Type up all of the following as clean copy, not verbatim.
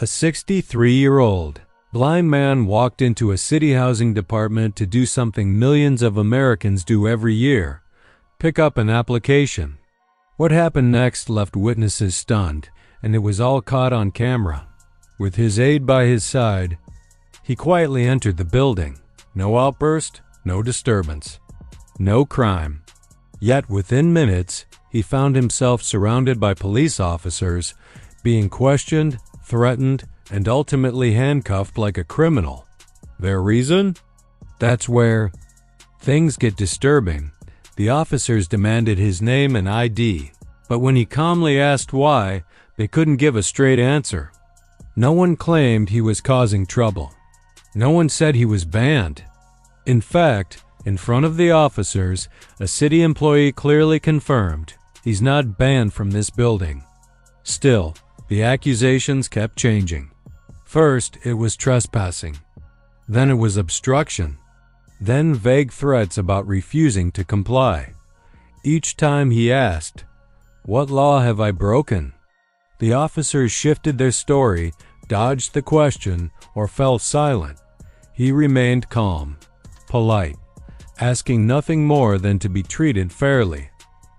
A 63-year-old blind man walked into a city housing department to do something millions of Americans do every year: pick up an application. What happened next left witnesses stunned, and it was all caught on camera. With his aide by his side, he quietly entered the building. No outburst, no disturbance, no crime. Yet within minutes, he found himself surrounded by police officers, being questioned, threatened, and ultimately handcuffed like a criminal. Their reason? That's where things get disturbing. The officers demanded his name and ID, but when he calmly asked why, they couldn't give a straight answer. No one claimed he was causing trouble. No one said he was banned. In fact, in front of the officers, a city employee clearly confirmed he's not banned from this building. Still, the accusations kept changing. First, it was trespassing. Then it was obstruction. Then vague threats about refusing to comply. Each time he asked, "What law have I broken?" The officers shifted their story, dodged the question, or fell silent. He remained calm, polite, asking nothing more than to be treated fairly.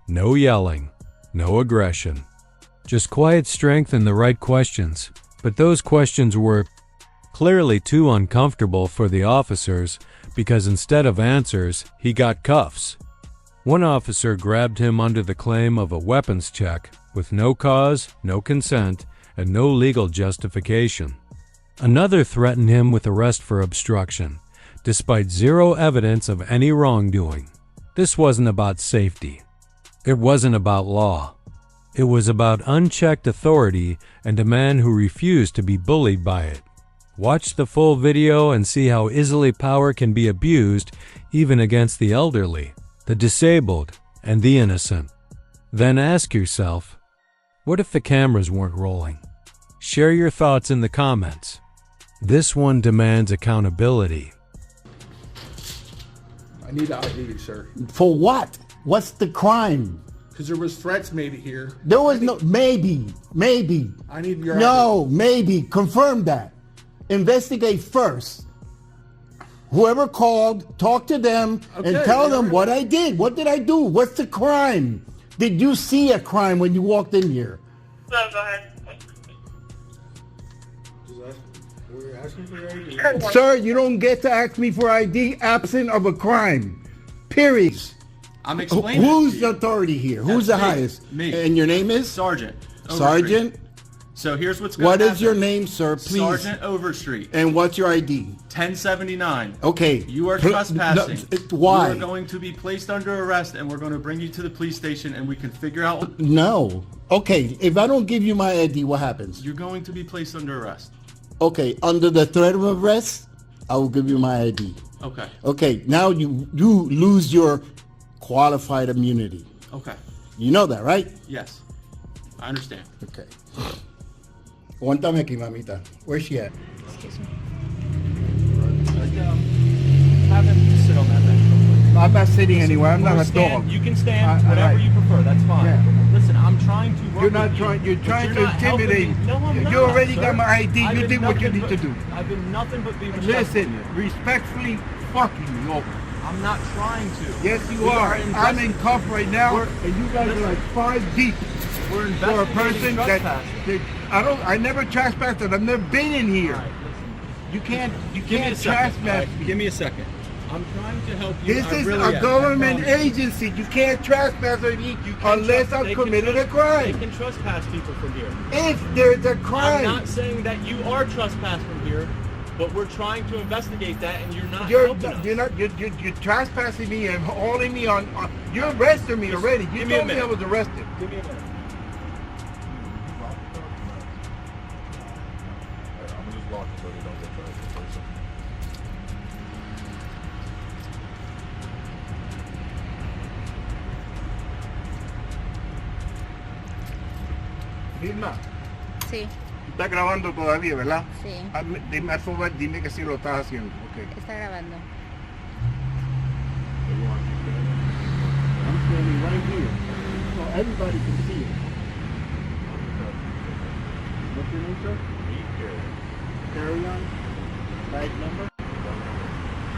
No yelling, no aggression. Just quiet strength and the right questions. But those questions were clearly too uncomfortable for the officers, because instead of answers, he got cuffs. One officer grabbed him under the claim of a weapons check with no cause, no consent, and no legal justification. Another threatened him with arrest for obstruction, despite zero evidence of any wrongdoing. This wasn't about safety. It wasn't about law. It was about unchecked authority and a man who refused to be bullied by it. Watch the full video and see how easily power can be abused, even against the elderly, the disabled, and the innocent. Then ask yourself, what if the cameras weren't rolling? Share your thoughts in the comments. This one demands accountability. I need an ID, sir. For what? What's the crime? Because there was threats maybe here. There was no, maybe. I need your No, maybe. Confirm that. Investigate first. Whoever called, talk to them and tell them what I did. What did I do? What's the crime? Did you see a crime when you walked in here? No, go ahead. We're asking for your ID. Sir, you don't get to ask me for ID absent of a crime. Period. I'm explaining. Who's the authority here? Who's the highest? Me. And your name is? Sergeant. Sergeant? So here's what's going to What happen. is your name, sir? Please. Sergeant Overstreet. And what's your ID? 1079. Okay. You are trespassing. Why? You are going to be placed under arrest, and we're going to bring you to the police station, and we can figure out. No. Okay. If I don't give you my ID, what happens? You're going to be placed under arrest. Okay. Under the threat of arrest, I will give you my ID. Okay. Okay. Now you lose your qualified immunity. Okay. You know that, right? Yes. I understand. Okay. Aguántame aquí, mamita. Where's she at? Excuse me. Have him sit on that bench. I'm not sitting anywhere. I'm not a Stand, dog. you can stand, I- whatever I- you prefer. That's fine. Yeah. Listen, I'm trying to work You're not with trying. You're but trying you're to not helping intimidate. me. No, I'm You not, already sir. got my ID. I've You been did what you nothing need to do. I've been nothing but being respectful. Listen, respectfully, fucking over. I'm not trying to. Yes, you We are. I'm investi- in cuff right now, We're- and you guys are like 5 deep We're for a investigating person that, trespassing. I never trespassed. And I've never been in here. All right, listen. You can't Give me a second. trespass All me. Give me a second. I'm trying to help you. This I is really a am. government I promise. agency. You can't trespass me You can unless trust- I've they can committed a trust- crime. They can trespass people from here. If there's a crime, I'm not saying that you are trespassed from here, but we're trying to investigate that, and you're not you're helping us. you're trespassing me and holding me on. You arrested me already. You give me a told me I minute. was arrested. Give me a minute. I'm just blocking so they don't get charged in person. Vilma, Sí, está grabando todavía, ¿verdad? sí. Dime, a favor, dime que sí lo estás haciendo. Okay. Está grabando. I'm standing right here, so everybody can see it. What's your name, sir? Leon? Badge number?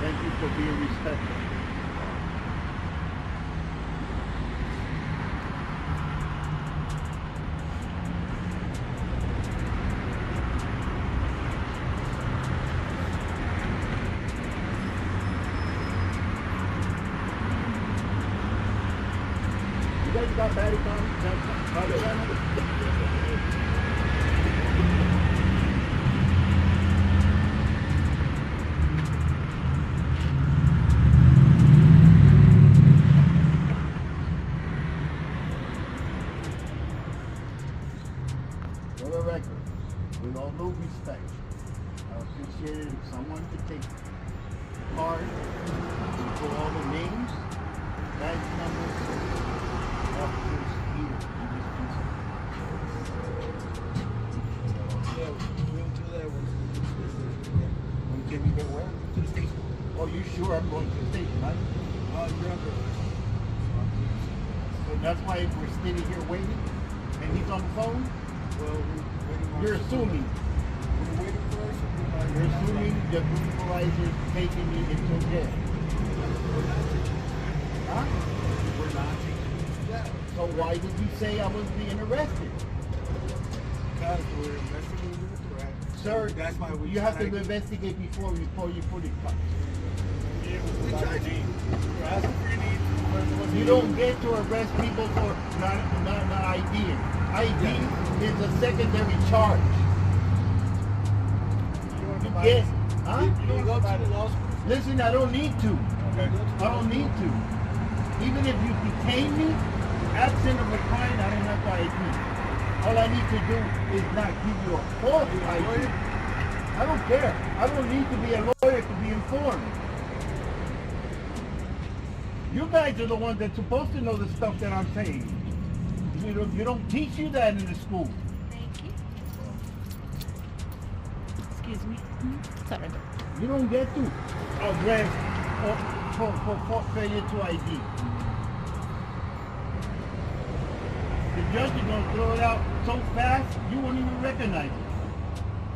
Thank you for being respectful. You guys got body cam? Body camera? For the record, with all due respect, I appreciate it if someone could take the card and put all the names, badge numbers, officers here in this precinct. Yeah, we'll do that once When can we get where? to the station. Oh, you sure I'm going to the station, right? You're under arrest. So that's why we're sitting here waiting, and he's on the phone? Well, we're waiting on. You're assuming. We're waiting for our supervisor. You're assuming the supervisor is taking me into jail. Huh? We're not taking you to jail. So why did you say I was being arrested? Because we're investigating the threat. Sir, That's why we you have to tried investigate before you put it cuffs. We tried to. We're asking for your name. You don't get to arrest people for not IDing. ID is a secondary charge. You get, huh? You go to the law school. Listen, I don't need to. Okay. I don't need to. Even if you detain me, absent of a crime, I don't have to ID. All I need to do is not give you a false ID. I don't care. I don't need to be a lawyer to be informed. You guys are the ones that's supposed to know the stuff that I'm saying. You don't teach you that in the school. Thank you. Excuse me. Sorry. You don't get to arrest for failure to ID. The judge is going to throw it out so fast, you won't even recognize it.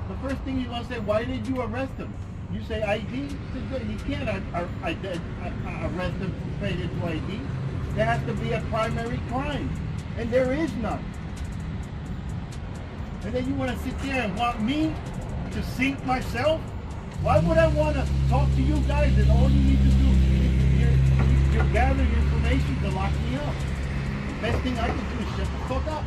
The first thing he's going to say, why did you arrest him? You say ID? You can't arrest him for failure to ID. There has to be a primary crime. And there is none. And then you want to sit there and want me to sink myself? Why would I want to talk to you guys and all you need to do is you're gathering information to lock me up? Best thing I can do is shut the fuck up.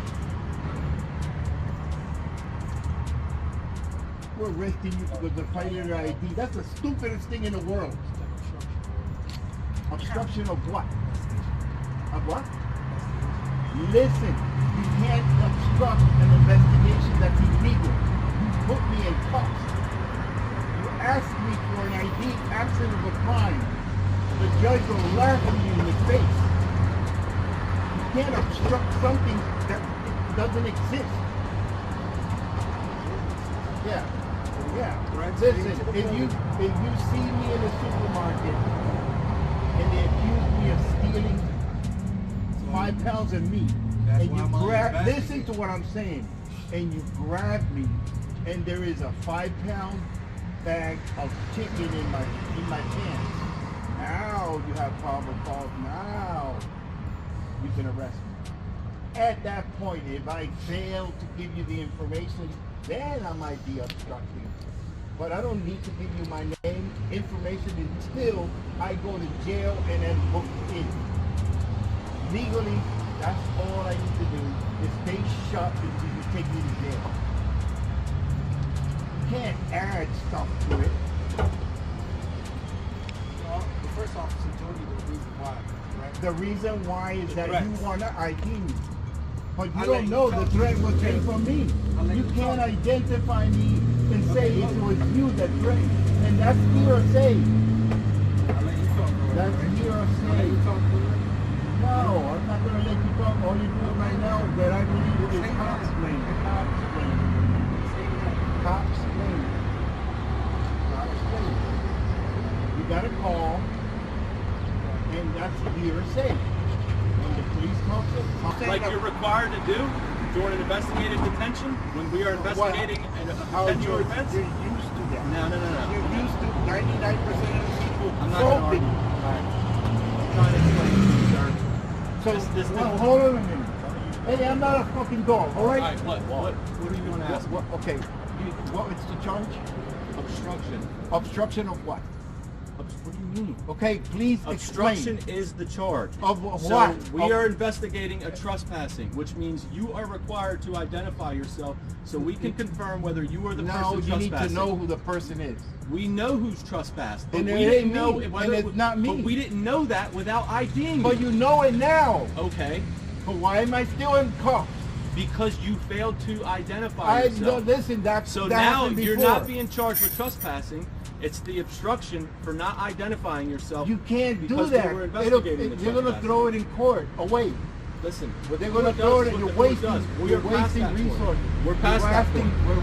We're arresting you because of failure to ID. That's the stupidest thing in the world. Obstruction of what? Of what? Listen, you can't obstruct an investigation that's illegal. You put me in cuffs. You asked me for an ID absent of a crime. The judge will laugh at you in the face. You can't obstruct something that doesn't exist. Yeah. Listen, if you see me in the supermarket and they accuse me of stealing 5 pounds of meat, and you grab, listen to what I'm saying, and you grab me, and there is a 5-pound bag of chicken in my pants. Now you have probable cause. Now you can arrest me. At that point, if I fail to give you the information, then I might be obstructing. But I don't need to give you my name, information until I go to jail and then booked in. Legally, that's all I need to do is stay shut until you take me to jail. You can't add stuff to it. Well, the first officer told you the reason why, right? The reason why is that threat. you want to ID me. But you I'll let don't you know talk the to threat me. was came from me. I'll let You you can't talk. identify me and say Okay, it look. was you that threatened. And that's hearsay. I'll let you talk, bro. That's I'll let hearsay. you talk, bro. No, I'm not going to let you talk. All you're doing right now is that I believe it is cops blame. Cops blame. Cops blame. Cops blame. You got a call, and that's hearsay. When the police talk to Like you're required to do during an investigative detention when we are investigating a potential offense. There used to that. No. You're used to 99% of the people I'm not going to assaulting. argue. All right. I'm trying to explain to you, sir. So, well, hold on a minute. Hey, I'm not a fucking dog, all right? All right, what are you going to ask? Okay, what is the charge? Obstruction. Obstruction of what? What do you mean? Okay, please Obstruction explain. is the charge. Of So what? we are investigating a trespassing, which means you are required to identify yourself so we can confirm whether you are the No, person you trespassing. need to know who the person is. We know who's trespassed, but And we it didn't ain't know me, whether and it's not me. But we didn't know that without IDing But you. you know it now. Okay, But why am I still in cuffs? because you failed to identify yourself. Listen, that So that now happened you're before. not being charged with trespassing. It's the obstruction for not identifying yourself. You can't do because that. We were investigating the They're going to trespassing. throw it in court. Away. Listen, They're going to throw it in. You're wasting. You're wasting resources. We're past that point. We're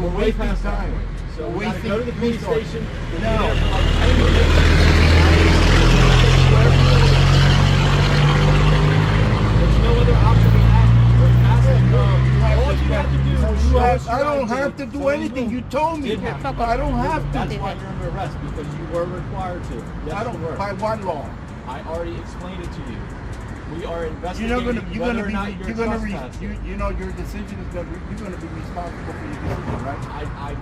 We're way wasting past that time. point. So We're we gotta wasting go to the police resources. station. We'll be No. there for like 10 minutes. There's no other option we have. We're past it. All you have to do is show us I your don't ID. have to do So anything. You told me. Did it. I don't have That's to. why you're under arrest, because you were required to. Yes, I don't. you were. By what law? I already explained it to you. We are You're investigating not gonna. You're whether gonna or be. not you're You're gonna. trespassing. You know your decision is gonna. You're gonna be responsible for your decision, right? I'm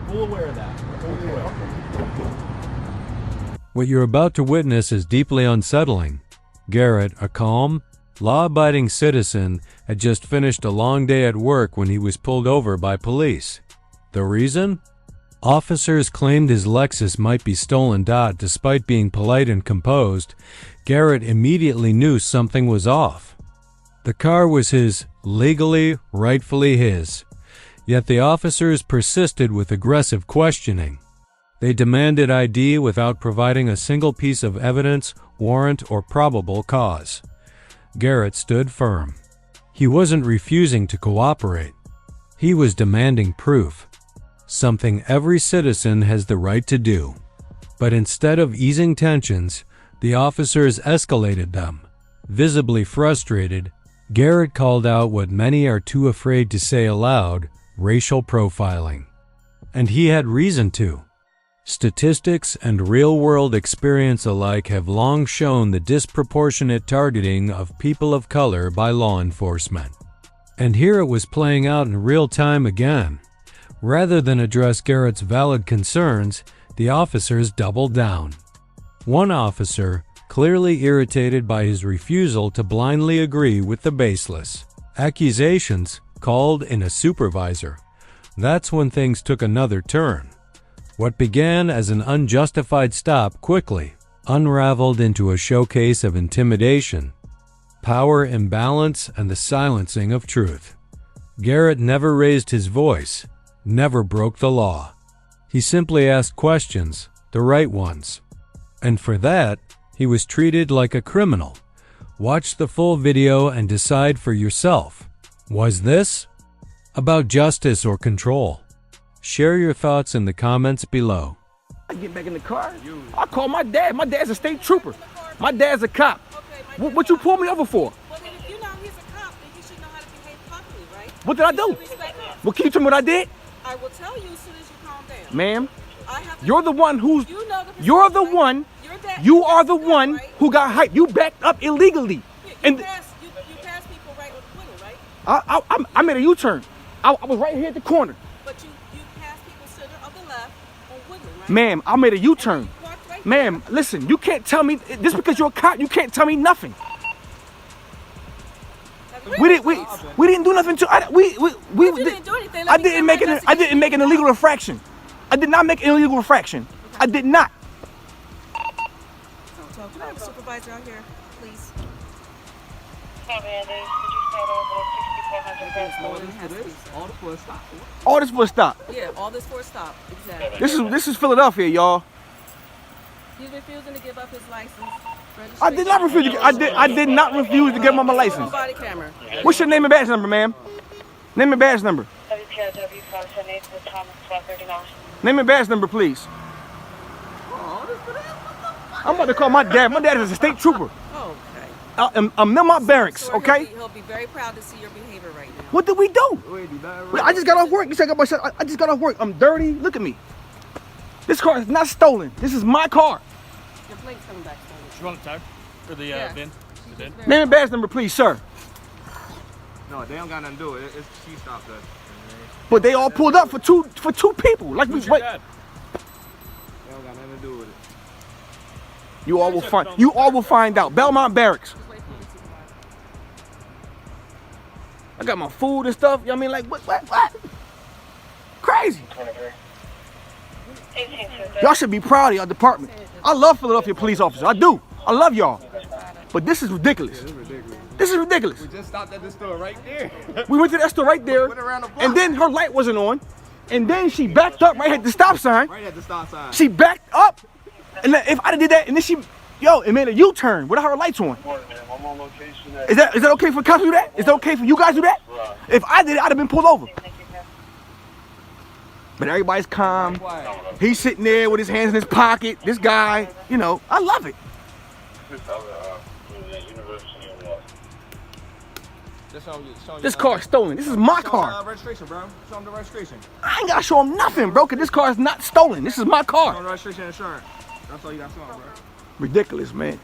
full aware of that. Fully aware. What you're about to witness is deeply unsettling. Garrett, a calm, law-abiding citizen, had just finished a long day at work when he was pulled over by police. The reason? Officers claimed his Lexus might be stolen. Despite being polite and composed, Garrett immediately knew something was off. The car was his, legally, rightfully his. Yet the officers persisted with aggressive questioning. They demanded ID without providing a single piece of evidence, warrant, or probable cause. Garrett stood firm. He wasn't refusing to cooperate. He was demanding proof, something every citizen has the right to do. But instead of easing tensions, the officers escalated them. Visibly frustrated, Garrett called out what many are too afraid to say aloud: racial profiling. And he had reason to. Statistics and real-world experience alike have long shown the disproportionate targeting of people of color by law enforcement. And here it was playing out in real time again. Rather than address Garrett's valid concerns, the officers doubled down. One officer, clearly irritated by his refusal to blindly agree with the baseless accusations, called in a supervisor. That's when things took another turn. What began as an unjustified stop quickly unraveled into a showcase of intimidation, power imbalance, and the silencing of truth. Garrett never raised his voice, never broke the law. He simply asked questions, the right ones. And for that, he was treated like a criminal. Watch the full video and decide for yourself. Was this about justice or control? Share your thoughts in the comments below. I get back in the car. I call my dad. My dad's a state trooper. My dad's a cop. What you pull me over for? Well, then if you know he's a cop, then you should know how to behave properly, right? What did I do? Respect him. Well, can you tell me what I did? I will tell you as soon as you calm down. Ma'am, I have to you're the one who's, You know the you're the procedure, one, right? Your dad- you your are the dad's one right? who got hyped. You backed up illegally. You pass people right with the window, right? I made a U-turn. I was right here at the corner. But you pass people to the left on Woodland, right? Ma'am, I made a U-turn. You parked right Ma'am, listen, you can't tell me, just because you're a cop, you can't tell me nothing. there. We didn't do nothing to, we You didn't do anything. I didn't make an illegal infraction. I did not make an illegal infraction. I did not. Can I have a supervisor out here, please? All this for a stop. Yeah, all this for a stop. Exactly. This is Philadelphia, y'all. He's refusing to give up his license. I did not refuse to. I did not refuse to give him my license. Body camera. What's your name and badge number, ma'am? Name and badge number. Name and badge number, please. I'm about to call my dad. My dad is a state trooper. Okay. I'm in my barracks, Sir, okay? He'll be very proud to see your behavior right now. What did we do? I just got off work. You said I just got off work. I'm dirty. Look at me. This car is not stolen. This is my car. Your plate's coming back stolen. You want the tag? Or the Yeah. VIN? The VIN? Name and badge number, please, sir. No, they don't got nothing to do with it. She stopped us. But they all pulled up for two people. Like we Who's your wait. dad? They don't got nothing to do with it. You all will find. You all will find out. Belmont Barracks. I got my food and stuff. You know what I mean? Like what? Crazy. Y'all should be proud of your department. I love Philadelphia police officers. I do. I love y'all. But this is ridiculous. This is ridiculous. We just stopped at the store right there. We went to that store right there, Went around the block. and then her light wasn't on, and then she backed up right at the stop sign. Right at the stop sign. She backed up, and then if I did that, and then it made a U-turn without her lights on. Is that okay for cops to do that? Is that okay for you guys to do that? If I did it, I'd have been pulled over. But everybody's calm. He's sitting there with his hands in his pocket. This guy, you know, I love it. This car's stolen. This is my car. Registration, bro. Show them the registration. I ain't gotta show him nothing, bro, because this car is not stolen. This is my Show them car. the registration and insurance. That's all you got to show them, bro. Ridiculous, man.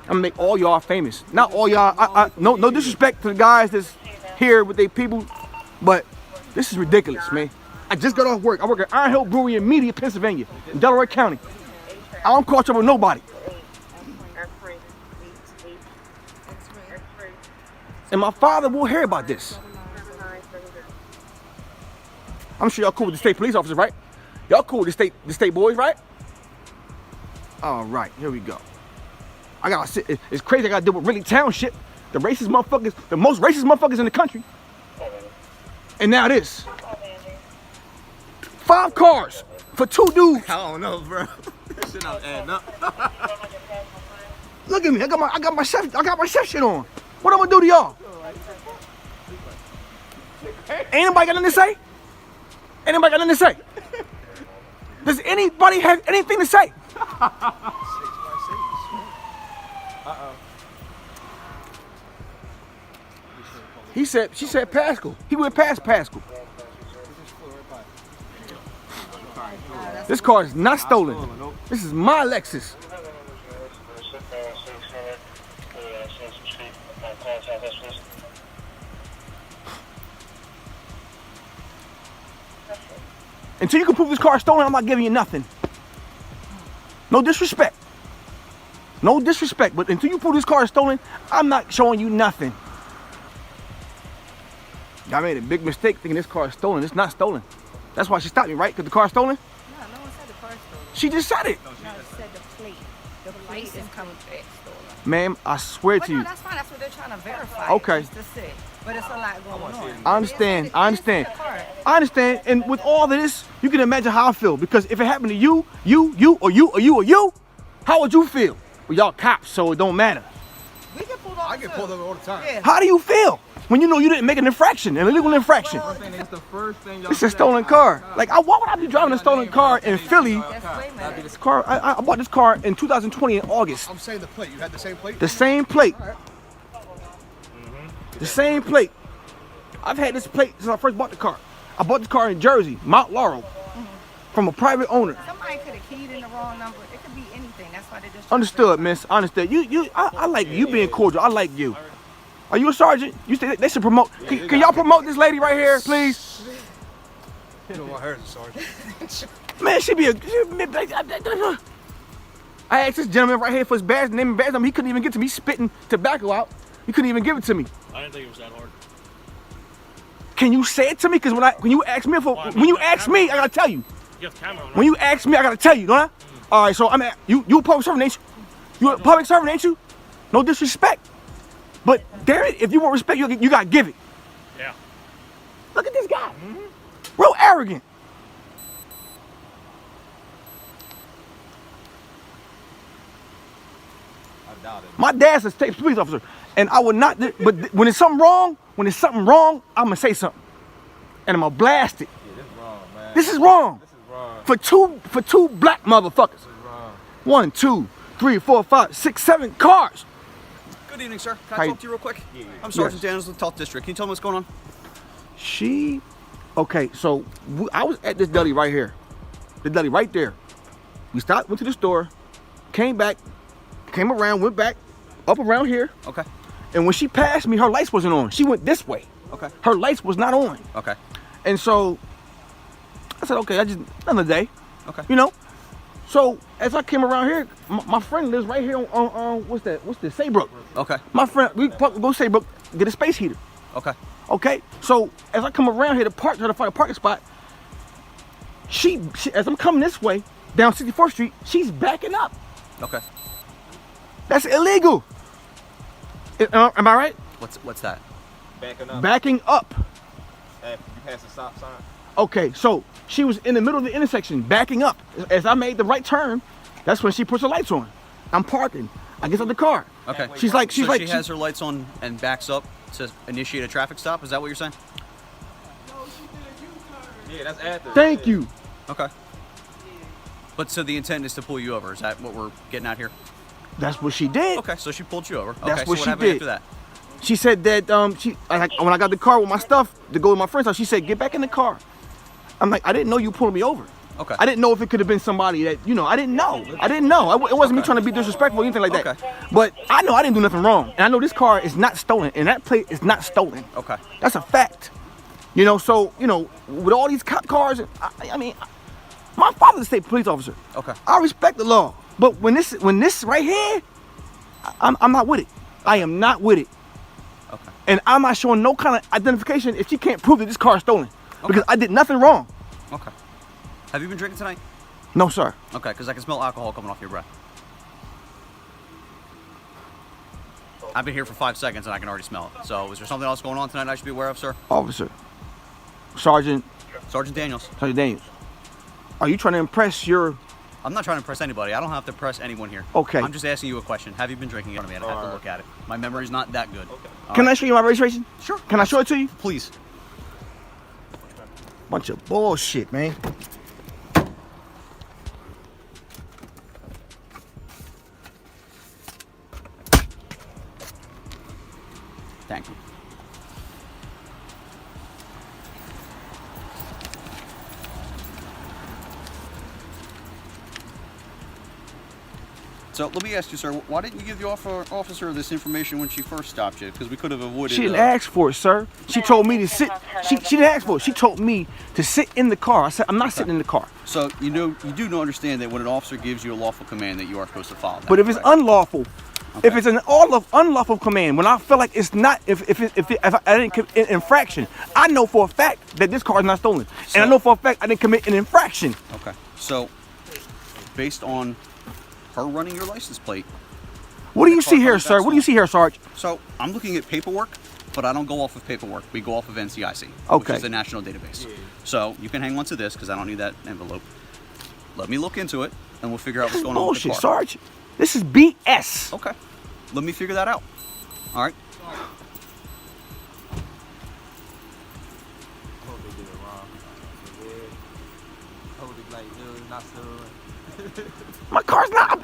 I'm gonna make all y'all famous. Not all y'all. No disrespect to the guys that's here with their people, but this is ridiculous, man. I just got off work. I work at Iron Hill Brewery in Media, Pennsylvania, in Delaware County. I don't call trouble with nobody. And my father will hear about this. I'm sure y'all cool with the state police officers, right? Y'all cool with the state boys, right? All right, here we go. I gotta sit. It's crazy. I gotta deal with really township, the racist motherfuckers, the most racist motherfuckers in the country. And now this. 5 cars for 2 dudes. I don't know, bro. This shit not adding up. Look at me. I got my chef shit on. What I'm gonna do to y'all? Ain't nobody got nothing to say? Ain't nobody got nothing to say? Does anybody have anything to say? She said Pascal. He went past Pascal. This car is not stolen. This is my Lexus. Until you can prove this car is stolen, I'm not giving you nothing. No disrespect. No disrespect, but until you prove this car is stolen, I'm not showing you nothing. Y'all made a big mistake thinking this car is stolen. It's not stolen. That's why she stopped me, right? Because the car's stolen? No, no one said the car's stolen. She just said it. No, it said the plate. The plate is coming back stolen. Ma'am, I swear But to no, you. that's fine. That's what they're trying to verify. Okay. Just to say. But it's a lot going on. I understand. I understand. It's the car. I understand. And with all of this, you can imagine how I feel. Because if it happened to you, how would you feel? Well, y'all cops, so it don't matter. We get pulled over. I get pulled over all the time. Yeah. How do you feel when you know you didn't make an infraction, an illegal infraction? It's the first thing y'all It's a stolen car. Like, why would I be driving a stolen car in Philly? That's way better. This car, I bought this car in 2020 in August. I'm saying the plate. You had the same plate? The same plate. The same plate. I've had this plate since I first bought the car. I bought this car in Jersey, Mount Laurel, from a private owner. Somebody could have keyed in the wrong number. It could be anything. That's why they just. Understood, miss. Understood. I like you being cordial. I like you. Are you a sergeant? You say they should promote. Can y'all promote this lady right here, please? You know what her is a sergeant. Man, she be a. I asked this gentleman right here for his badge, name and badge number. He couldn't even get to me. He's spitting tobacco out. He couldn't even give it to me. I didn't think it was that hard. Can you say it to me? Because when you ask me I gotta tell you. You have the camera on, right? When you ask me, I gotta tell you, don't I? All right, so I'm at you. You a public servant, ain't you? You a public servant, ain't you? No disrespect, but damn it, if you want respect, you gotta give it. Yeah. Look at this guy, real arrogant. I doubt it. My dad's a state police officer, and I would not. But when it's something wrong, I'm gonna say something, and I'm gonna blast it. Yeah, this is wrong, man. This is wrong. This is wrong. For two black motherfuckers. This is wrong. 1, 2, 3, 4, 5, 6, 7 cars. Good evening, sir. Can Hi. I talk to you real quick? I'm Sergeant Daniels with the 12th District. Can you tell me what's going on? She Okay, so I was at this deli right here. The deli right there. We stopped, went to the store, came back, came around, went back, up around here. Okay. And when she passed me, her lights wasn't on. She went this way. Okay. Her lights was not on. Okay. And so I said, okay, another day. Okay. You know? So as I came around here, my friend lives right here on what's this? Saybrook. Okay. My friend, we go Saybrook, get a space heater. Okay. Okay. So as I come around here to try to find a parking spot, she as I'm coming this way down 64th Street, she's backing up. Okay. That's illegal. Am I right? What's that? Backing up. Backing up. After you pass the stop sign. Okay, so she was in the middle of the intersection, backing up. As I made the right turn, that's when she puts her lights on. I'm parking. I get out the car. Okay. She's like, she has her lights on and backs up to initiate a traffic stop. Is that what you're saying? Yeah, that's after. Thank you. Okay. But so the intent is to pull you over. Is that what we're getting at here? That's what she did. Okay, so she pulled you over. Okay, That's so what what she happened did. after that? She said that when I got the car with my stuff to go to my friend's house, she said, get back in the car. I'm like, I didn't know you pulled me over. Okay. I didn't know if it could have been somebody that, I didn't know. It wasn't me trying to be disrespectful or anything like that. Okay. But I know I didn't do nothing wrong. And I know this car is not stolen. And that plate is not stolen. Okay. That's a fact. So, with all these cop cars, I mean, my father's a state police officer. Okay. I respect the law. But when this right here, I'm not with it. I am not with it. Okay. And I'm not showing no kind of identification if she can't prove that this car is stolen. Okay. Because I did nothing wrong. Okay. Have you been drinking tonight? No, sir. Okay, because I can smell alcohol coming off your breath. I've been here for 5 seconds and I can already smell it. So is there something else going on tonight I should be aware of, sir? Officer. Sergeant Daniels. Sergeant Daniels. Are you trying to impress your... I'm not trying to impress anybody. I don't have to impress anyone here. Okay. I'm just asking you a question. Have you been drinking in front of me? I have to look at it. My memory's not that good. Okay. Can I show you my registration? Sure. Can I show it to you? Please. Bunch of bullshit, man. Thank you. So let me ask you, sir, why didn't you give the officer this information when she first stopped you? Because we could have avoided. She didn't ask for it, sir. She told me to sit. She didn't ask for it. She told me to sit in the car. I said, I'm not sitting in the car. So you do understand that when an officer gives you a lawful command that you are supposed to follow that, but if it's correct? unlawful, Okay. if it's an unlawful command, when I feel like it's not, if I didn't commit an infraction, I know for a fact that this car is not stolen, and I know for a fact I didn't commit an infraction. Okay. So based on her running your license plate. What do you see here, sir? What do you see here, Sarge? So I'm looking at paperwork, but I don't go off of paperwork. We go off of NCIC, okay, which is the national database. So you can hang on to this because I don't need that envelope. Let me look into it, and we'll figure out what's going on with the car. Bullshit, Sarge. This is BS. Okay. Let me figure that out. All right. My car's not.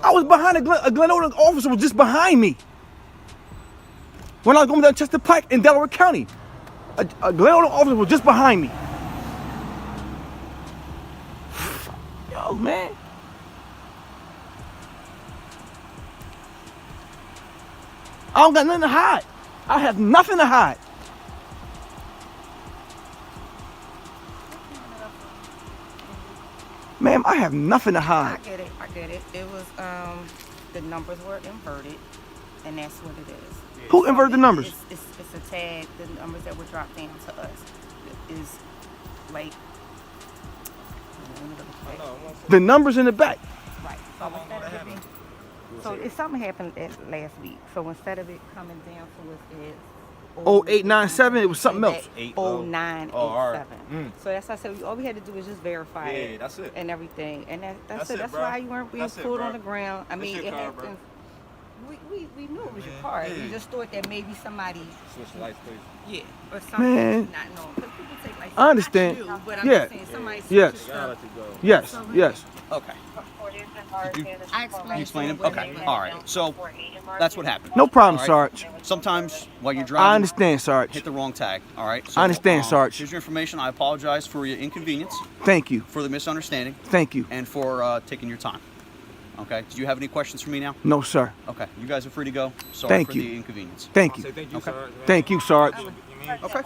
I was behind a Glen Oaks officer was just behind me. When I was going down Chester Pike in Delaware County, a Glen Oaks officer was just behind me. Yo, man. I don't got nothing to hide. I have nothing to hide. Ma'am, I have nothing to hide. I get it. It was, the numbers were inverted, and that's what it is. Who inverted the numbers? It's a tag. The numbers that were dropped down to us is like, the numbers in the back. right. So if something happened last week. So instead of it coming down to us is 0897, it was something else. 0987. So that's why I said all we had to do was just verify it. Yeah, that's it. And everything. And that's it. That's bro. why you weren't being That's it, pulled bro. on the ground. I mean, your it car, bro. happens. We knew it was your car. We just thought that maybe somebody, Switch the lights, please. or something Man. not known. Because people take like, I understand. not you, but I'm Yeah. just saying somebody Yes. switches stuff. Yes. Okay. I explained. You explain him? Okay. All right. So that's what happened. No problem, All right? Sarge. Sometimes while you're driving, I understand, Sarge. hit the wrong tag. All right. So, I understand, Sarge. Here's your information. I apologize for your inconvenience, Thank you. for the misunderstanding, Thank you. and for taking your time. Okay. Do you have any questions for me now? No, sir. Okay. You guys are free to go. Sorry Thank for you. the inconvenience. Thank you. Thank you, Sarge. Thank you, Sarge. Okay.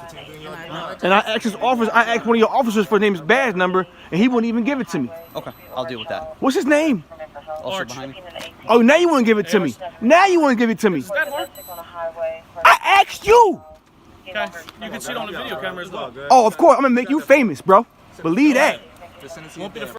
And I asked his officer, I asked one of your officers for his name's badge number, and he wouldn't even give it to me. Okay. I'll deal with that. What's his name? Also behind me. Oh, now you want to give it to me. Now you want to give it to me. I asked you. Okay. You can see it on the video camera as well. Oh, of course. I'm going to make you famous, bro. Believe that. Just send it to Won't be the your